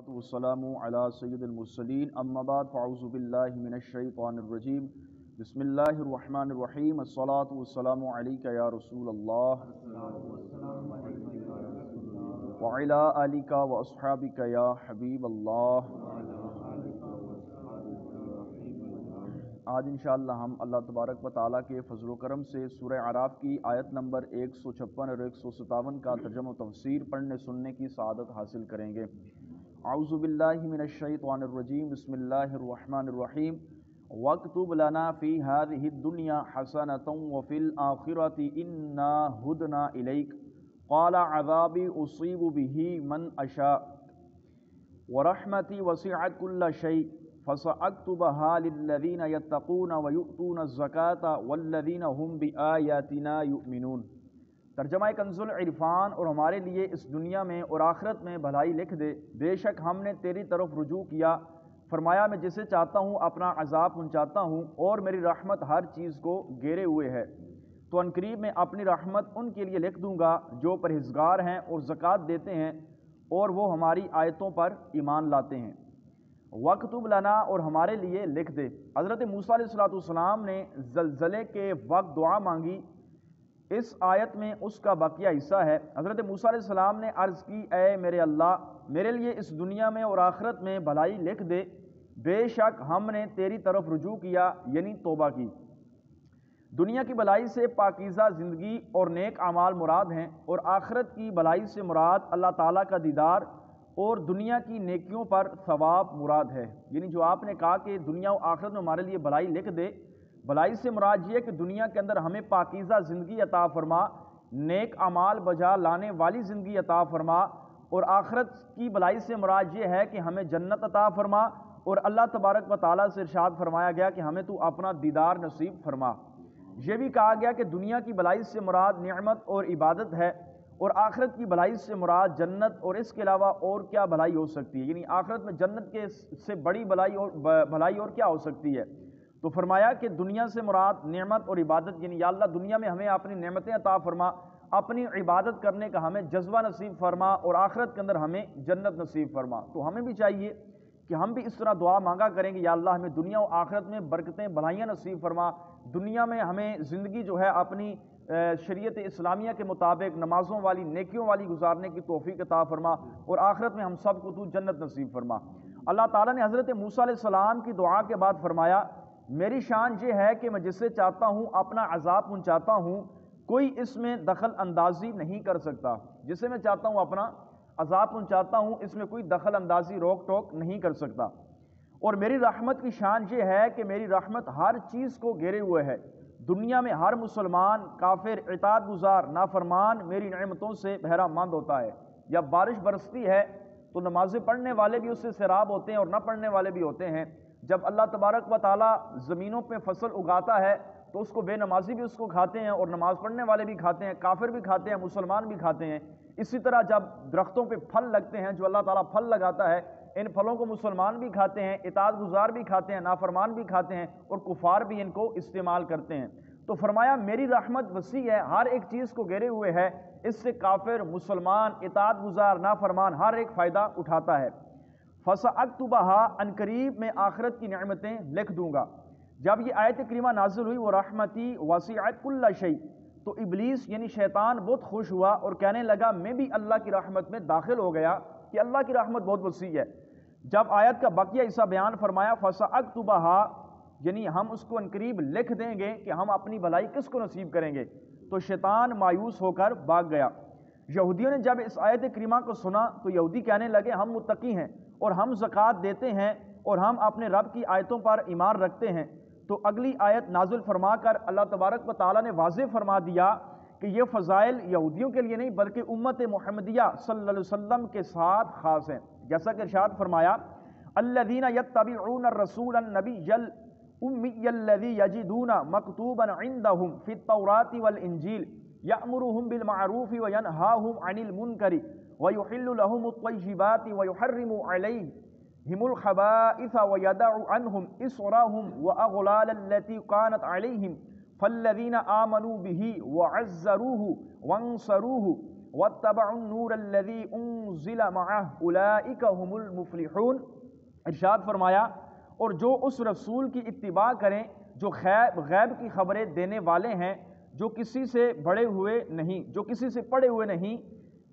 والسلام علی سید المرسلین اما بعد فاعوذ باللہ من الشیطان الرجیم بسم اللہ الرحمن الرحیم الصلاۃ والسلام علیک یا رسول اللہ وعلی آلک واصحابک یا حبیب اللہ۔ آج انشاءاللہ ہم اللہ تبارک و تعالیٰ کے فضل و کرم سے سورہ اعراف کی آیت نمبر 156 اور 157 کا ترجمہ و تفسیر پڑھنے سننے کی سعادت حاصل کریں گے۔ اعوذ باللہ من الشیطان الرجیم بسم اللہ الرحمن الرحیم وَاكْتُبْ لَنَا فِي هَذِهِ الدُّنْيَا حَسَنَةً وَفِي الْآخِرَةِ إِنَّا هُدْنَا إِلَيْكَ قَالَ عَذَابِي أُصِيبُ بِهِ مَنْ أَشَاءُ وَرَحْمَتِي وَسِعَتْ كُلَّ شَيْءٍ فَسَأَكْتُبُهَا لِلَّذِينَ يَتَّقُونَ وَيُؤْتُونَ الزَّكَاةَ وَالَّذِينَ هُمْ بِآيَاتِنَا يُؤْمِنُونَ۔ ترجمہ کنز العرفان، اور ہمارے لیے اس دنیا میں اور آخرت میں بھلائی لکھ دے، بے شک ہم نے تیری طرف رجوع کیا، فرمایا میں جسے چاہتا ہوں اپنا عذاب پہنچاتا ہوں، اور میری رحمت ہر چیز کو گھیرے ہوئے ہے، تو عنقریب میں اپنی رحمت ان کے لیے لکھ دوں گا جو پرہیزگار ہیں اور زکوٰۃ دیتے ہیں اور وہ ہماری آیتوں پر ایمان لاتے ہیں۔ وَاكْتُبْ لَنَا، اور ہمارے لیے لکھ دے۔ حضرت موسیٰ علیہ السلام نے زلزلے کے وقت دعا مانگی، اس آیت میں اس کا بقیہ حصہ ہے۔ حضرت موسیٰ علیہ السلام نے عرض کی، اے میرے اللہ، میرے لیے اس دنیا میں اور آخرت میں بھلائی لکھ دے، بے شک ہم نے تیری طرف رجوع کیا، یعنی توبہ کی۔ دنیا کی بھلائی سے پاکیزہ زندگی اور نیک اعمال مراد ہیں، اور آخرت کی بھلائی سے مراد اللہ تعالیٰ کا دیدار اور دنیا کی نیکیوں پر ثواب مراد ہے۔ یعنی جو آپ نے کہا کہ دنیا و آخرت میں ہمارے لیے بھلائی لکھ دے، بھلائی سے مراد یہ ہے کہ دنیا کے اندر ہمیں پاکیزہ زندگی عطا فرما، نیک اعمال بجا لانے والی زندگی عطا فرما، اور آخرت کی بھلائی سے مراد یہ ہے کہ ہمیں جنت عطا فرما، اور اللہ تبارک و تعالیٰ سے ارشاد فرمایا گیا کہ ہمیں تو اپنا دیدار نصیب فرما۔ یہ بھی کہا گیا کہ دنیا کی بھلائی سے مراد نعمت اور عبادت ہے، اور آخرت کی بھلائی سے مراد جنت، اور اس کے علاوہ اور کیا بھلائی ہو سکتی ہے، یعنی آخرت میں جنت کے سے بڑی بھلائی اور کیا ہو سکتی ہے۔ تو فرمایا کہ دنیا سے مراد نعمت اور عبادت، یعنی یا اللہ دنیا میں ہمیں اپنی نعمتیں عطا فرما، اپنی عبادت کرنے کا ہمیں جذبہ نصیب فرما، اور آخرت کے اندر ہمیں جنت نصیب فرما۔ تو ہمیں بھی چاہیے کہ ہم بھی اس طرح دعا مانگا کریں کہ یا اللہ ہمیں دنیا و آخرت میں برکتیں بھلائیاں نصیب فرما، دنیا میں ہمیں زندگی جو ہے اپنی شریعت اسلامیہ کے مطابق نمازوں والی نیکیوں والی گزارنے کی توفیق عطا فرما، اور آخرت میں ہم سب کو تو جنت نصیب فرما۔ اللہ تعالیٰ نے حضرت موسیٰ علیہ السلام کی دعا کے بعد فرمایا، میری شان یہ ہے کہ میں جسے چاہتا ہوں اپنا عذاب پہنچاتا ہوں، کوئی اس میں دخل اندازی نہیں کر سکتا۔ جسے میں چاہتا ہوں اپنا عذاب پہنچاتا ہوں، اس میں کوئی دخل اندازی روک ٹوک نہیں کر سکتا۔ اور میری رحمت کی شان یہ ہے کہ میری رحمت ہر چیز کو گھیرے ہوئے ہے، دنیا میں ہر مسلمان، کافر، اطاعت گزار، نافرمان میری نعمتوں سے بہرہ مند ہوتا ہے۔ جب بارش برستی ہے تو نمازیں پڑھنے والے بھی اس سے سیراب ہوتے ہیں اور نہ پڑھنے والے بھی ہوتے ہیں۔ جب اللہ تبارک و تعالیٰ زمینوں پہ فصل اگاتا ہے تو اس کو بے نمازی بھی اس کو کھاتے ہیں، اور نماز پڑھنے والے بھی کھاتے ہیں، کافر بھی کھاتے ہیں، مسلمان بھی کھاتے ہیں۔ اسی طرح جب درختوں پہ پھل لگتے ہیں، جو اللہ تعالیٰ پھل لگاتا ہے، ان پھلوں کو مسلمان بھی کھاتے ہیں، اطاعت گزار بھی کھاتے ہیں، نافرمان بھی کھاتے ہیں، اور کفار بھی ان کو استعمال کرتے ہیں۔ تو فرمایا میری رحمت وسیع ہے، ہر ایک چیز کو گھیرے ہوئے ہے، اس سے کافر، مسلمان، اطاعت گزار، نافرمان ہر ایک فائدہ اٹھاتا ہے۔ فَسَأَكْتُبُهَا، عنقریب میں آخرت کی نعمتیں لکھ دوں گا۔ جب یہ آیت کریمہ نازل ہوئی، وہ رحمتی وسعت کل شیء، تو ابلیس یعنی شیطان بہت خوش ہوا اور کہنے لگا میں بھی اللہ کی رحمت میں داخل ہو گیا، کہ اللہ کی رحمت بہت وسیع ہے۔ جب آیت کا بقیہ حصہ بیان فرمایا فَسَأَكْتُبُهَا، یعنی ہم اس کو عنقریب لکھ دیں گے کہ ہم اپنی بھلائی کس کو نصیب کریں گے، تو شیطان مایوس ہو کر بھاگ گیا۔ یہودیوں نے جب اس آیت کریمہ کو سنا تو یہودی کہنے لگے ہم متقی ہیں اور ہم زکوٰۃ دیتے ہیں اور ہم اپنے رب کی آیتوں پر ایمان رکھتے ہیں۔ تو اگلی آیت نازل فرما کر اللہ تبارک و تعالیٰ نے واضح فرما دیا کہ یہ فضائل یہودیوں کے لیے نہیں بلکہ امت محمدیہ صلی اللہ علیہ وسلم کے ساتھ خاص ہیں۔ جیسا کہ ارشاد فرمایا الذین یتبعون الرسول النبی الأمی الذی یجدون مکتوبا عندهم فی التوراۃ والانجیل یأمرهم بالمعروف وینہاهم عن المنکر ویحل لهم الطیبات ویحرم علیہم الخبائث ویدع عنهم إصرهم وأغلال التي كانت عليهم فالذين آمنوا به وعزروه وانصروه واتبعوا النور الذی انزل معہ اولئک هم المفلحون۔ ارشاد فرمایا اور جو اس رسول کی اتباع کریں جو غیب کی خبریں دینے والے ہیں، جو کسی سے بڑے ہوئے نہیں، جو کسی سے پڑھے ہوئے نہیں،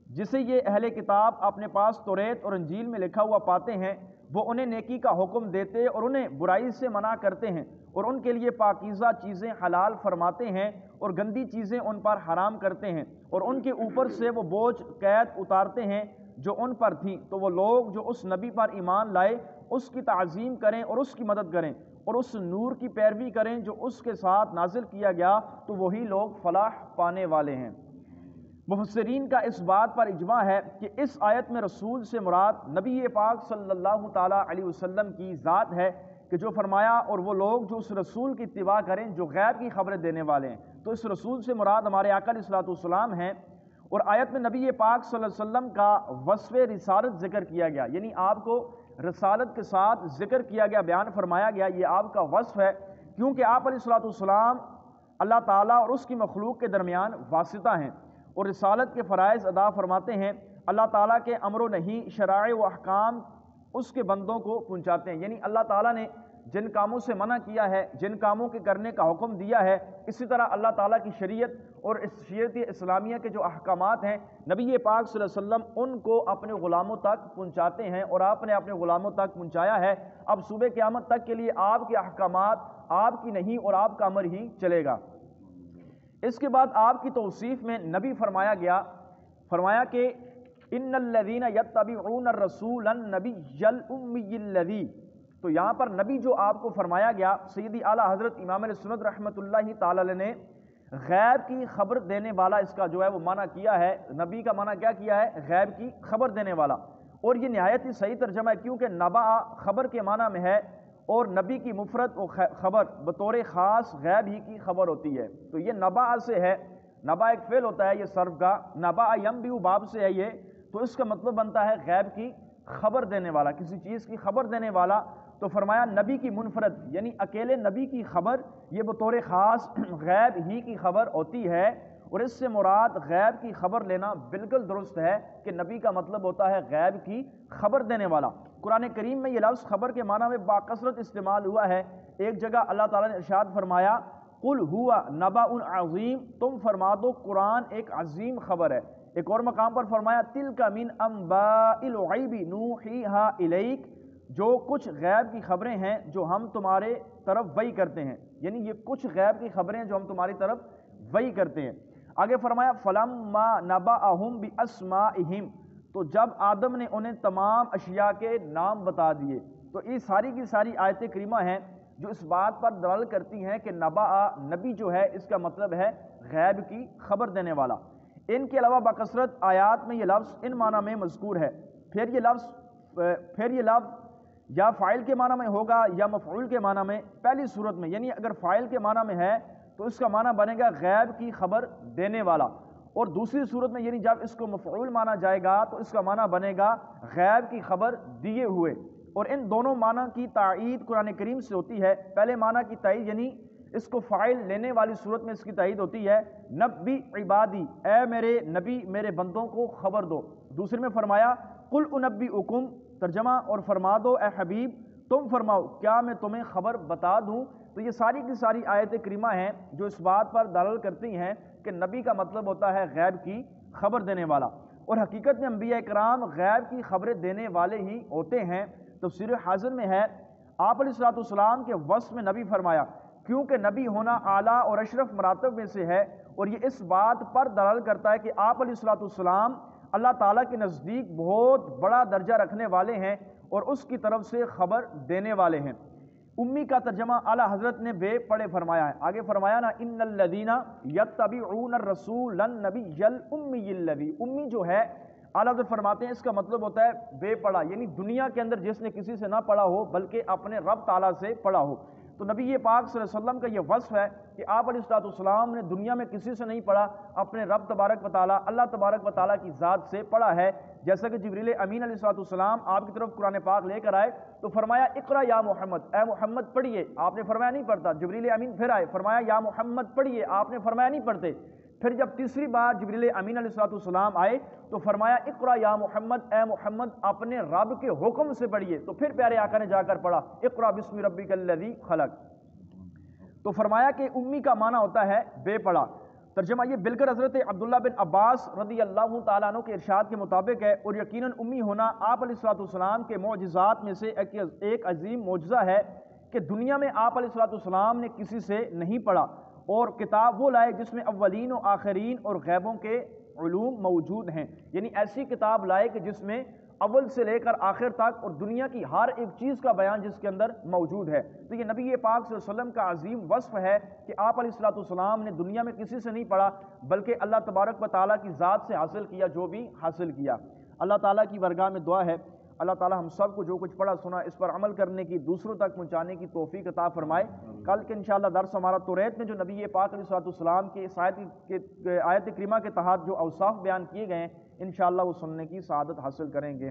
جسے یہ اہل کتاب اپنے پاس توریت اور انجیل میں لکھا ہوا پاتے ہیں، وہ انہیں نیکی کا حکم دیتے اور انہیں برائی سے منع کرتے ہیں، اور ان کے لیے پاکیزہ چیزیں حلال فرماتے ہیں اور گندی چیزیں ان پر حرام کرتے ہیں، اور ان کے اوپر سے وہ بوجھ قید اتارتے ہیں جو ان پر تھی۔ تو وہ لوگ جو اس نبی پر ایمان لائے اس کی تعظیم کریں اور اس کی مدد کریں اور اس نور کی پیروی کریں جو اس کے ساتھ نازل کیا گیا، تو وہی لوگ فلاح پانے والے ہیں۔ مفسرین کا اس بات پر اجماع ہے کہ اس آیت میں رسول سے مراد نبی پاک صلی اللہ تعالیٰ علیہ وسلم کی ذات ہے، کہ جو فرمایا اور وہ لوگ جو اس رسول کی اتباع کریں جو غیب کی خبریں دینے والے ہیں، تو اس رسول سے مراد ہمارے آقا علیہ الصلوۃ والسلام ہیں۔ اور آیت میں نبی پاک صلی اللہ علیہ وسلم کا وصف رسالت ذکر کیا گیا، یعنی آپ کو رسالت کے ساتھ ذکر کیا گیا، بیان فرمایا گیا، یہ آپ کا وصف ہے، کیونکہ آپ علیہ الصلوۃ والسلام اللہ تعالیٰ اور اس کی مخلوق کے درمیان واسطہ ہیں اور رسالت کے فرائض ادا فرماتے ہیں۔ اللہ تعالیٰ کے امر و نہی، شرائع و احکام اس کے بندوں کو پہنچاتے ہیں، یعنی اللہ تعالیٰ نے جن کاموں سے منع کیا ہے، جن کاموں کے کرنے کا حکم دیا ہے، اسی طرح اللہ تعالیٰ کی شریعت اور اس شریعت اسلامیہ کے جو احکامات ہیں، نبی پاک صلی اللہ علیہ وسلم ان کو اپنے غلاموں تک پہنچاتے ہیں اور آپ نے اپنے غلاموں تک پہنچایا ہے۔ اب صبح قیامت تک کے لیے آپ کے احکامات، آپ کی نہیں اور آپ کا امر ہی چلے گا۔ اس کے بعد آپ کی توصیف میں نبی فرمایا گیا، فرمایا کہ ان الذین یتبعون الرسول النبی الامی الذی، تو یہاں پر نبی جو آپ کو فرمایا گیا، سیدی اعلیٰ حضرت امام علیہ سنت رحمۃ اللہ تعالی علیہ نے غیب کی خبر دینے والا اس کا جو ہے وہ معنی کیا ہے، نبی کا معنی کیا کیا ہے؟ غیب کی خبر دینے والا، اور یہ نہایت ہی صحیح ترجمہ ہے، کیونکہ نبا خبر کے معنی میں ہے اور نبی کی مفرد و خبر بطور خاص غیب ہی کی خبر ہوتی ہے، تو یہ نبا سے ہے، نبا ایک فعل ہوتا ہے یہ صرف کا، نبا ینبئ باب سے ہے یہ، تو اس کا مطلب بنتا ہے غیب کی خبر دینے والا، کسی چیز کی خبر دینے والا۔ تو فرمایا نبی کی منفرد یعنی اکیلے نبی کی خبر یہ بطور خاص غیب ہی کی خبر ہوتی ہے، اور اس سے مراد غیب کی خبر لینا بالکل درست ہے کہ نبی کا مطلب ہوتا ہے غیب کی خبر دینے والا۔ قرآن کریم میں یہ لفظ خبر کے معنی میں باکثرت استعمال ہوا ہے۔ ایک جگہ اللہ تعالیٰ نے ارشاد فرمایا قل هو نبأ عظیم، تم فرما دو قرآن ایک عظیم خبر ہے۔ ایک اور مقام پر فرمایا تلک من انباء الغیب نوحیھا الیک، جو کچھ غیب کی خبریں ہیں جو ہم تمہارے طرف وحی کرتے ہیں، یعنی یہ کچھ غیب کی خبریں جو ہم تمہاری طرف وحی کرتے ہیں۔ آگے فرمایا فلما نبأہم باسمائہم، تو جب آدم نے انہیں تمام اشیاء کے نام بتا دیے، تو یہ ساری کی ساری آیت کریمہ ہیں جو اس بات پر دلالت کرتی ہیں کہ نبی جو ہے اس کا مطلب ہے غیب کی خبر دینے والا۔ ان کے علاوہ بکثرت آیات میں یہ لفظ ان معنی میں مذکور ہے۔ پھر یہ لفظ یا فاعل کے معنی میں ہوگا یا مفعول کے معنی میں۔ پہلی صورت میں یعنی اگر فاعل کے معنی میں ہے تو اس کا معنی بنے گا غیب کی خبر دینے والا، اور دوسری صورت میں یعنی جب اس کو مفعول مانا جائے گا تو اس کا معنی بنے گا غیب کی خبر دیے ہوئے، اور ان دونوں معنی کی تائید قرآن کریم سے ہوتی ہے۔ پہلے معنی کی تائید یعنی اس کو فاعل لینے والی صورت میں اس کی تائید ہوتی ہے نبی عبادی، اے میرے نبی میرے بندوں کو خبر دو۔ دوسرے میں فرمایا قل انبئکم، ترجمہ اور فرما دو اے حبیب تم فرماؤ کیا میں تمہیں خبر بتا دوں۔ تو یہ ساری کی ساری آیت کریمہ ہیں جو اس بات پر دلالت کرتی ہیں کہ نبی کا مطلب ہوتا ہے غیب کی خبر دینے والا، اور حقیقت میں انبیاء کرام غیب کی خبریں دینے والے ہی ہوتے ہیں۔ تفسیر حاضر میں ہے آپ علیہ الصلوۃ والسلام کے وصف میں نبی فرمایا کیونکہ نبی ہونا اعلیٰ اور اشرف مراتب میں سے ہے، اور یہ اس بات پر دلالت کرتا ہے کہ آپ علیہ الصلوۃ والسلام اللہ تعالیٰ کے نزدیک بہت بڑا درجہ رکھنے والے ہیں اور اس کی طرف سے خبر دینے والے ہیں۔ امی کا ترجمہ اعلیٰ حضرت نے بے پڑھے فرمایا ہے۔ آگے فرمایا نا ان الذین یتبعون الرسول النبی الامی الذی، امی جو ہے اعلیٰ حضرت فرماتے ہیں اس کا مطلب ہوتا ہے بے پڑھا، یعنی دنیا کے اندر جس نے کسی سے نہ پڑھا ہو بلکہ اپنے رب تعالیٰ سے پڑھا ہو۔ تو نبی پاک صلی اللہ علیہ وسلم کا یہ وصف ہے کہ آپ علیہ الصلوۃ والسلام نے دنیا میں کسی سے نہیں پڑھا، اپنے رب تبارک و تعالیٰ اللہ تبارک و تعالیٰ کی ذات سے پڑھا ہے۔ جیسا کہ جبریل امین علیہ الصلوۃ والسلام آپ کی طرف قرآن پاک لے کر آئے تو فرمایا اقرا یا محمد، اے محمد پڑھیے، آپ نے فرمایا نہیں پڑھتا۔ جبریل امین پھر آئے، فرمایا یا محمد پڑھیے، آپ نے فرمایا نہیں پڑھتے۔ پھر جب تیسری بار جبریل امین علیہ السلام آئے تو فرمایا اقرا یا محمد، اے محمد اپنے رب کے حکم سے پڑھیے، تو پھر پیارے آقا نے جا کر پڑھا اقرا بسم ربک الذی خلق۔ تو فرمایا کہ امی کا معنی ہوتا ہے بے پڑھا۔ ترجمہ یہ بالکل حضرت عبداللہ بن عباس رضی اللہ تعالیٰ عنہ کے ارشاد کے مطابق ہے، اور یقیناً امی ہونا آپ علیہ السلام کے معجزات میں سے ایک عظیم معجزہ ہے کہ دنیا میں آپ علیہ السلام نے کسی سے نہیں پڑھا، اور کتاب وہ لائے جس میں اولین و آخرین اور غیبوں کے علوم موجود ہیں، یعنی ایسی کتاب لائے کہ جس میں اول سے لے کر آخر تک اور دنیا کی ہر ایک چیز کا بیان جس کے اندر موجود ہے۔ تو یہ نبی پاک صلی اللہ علیہ وسلم کا عظیم وصف ہے کہ آپ علیہ السلام نے دنیا میں کسی سے نہیں پڑھا بلکہ اللہ تبارک و تعالیٰ کی ذات سے حاصل کیا جو بھی حاصل کیا۔ اللہ تعالیٰ کی بارگاہ میں دعا ہے اللہ تعالیٰ ہم سب کو جو کچھ پڑھا سنا اس پر عمل کرنے کی، دوسروں تک پہنچانے کی توفیق عطا فرمائے۔ کل کے انشاءاللہ درس ہمارا توریت میں جو نبی پاک علیہ السلام کے اس آیت کریمہ کے تحت جو اوصاف بیان کیے گئے ہیں انشاءاللہ وہ سننے کی سعادت حاصل کریں گے۔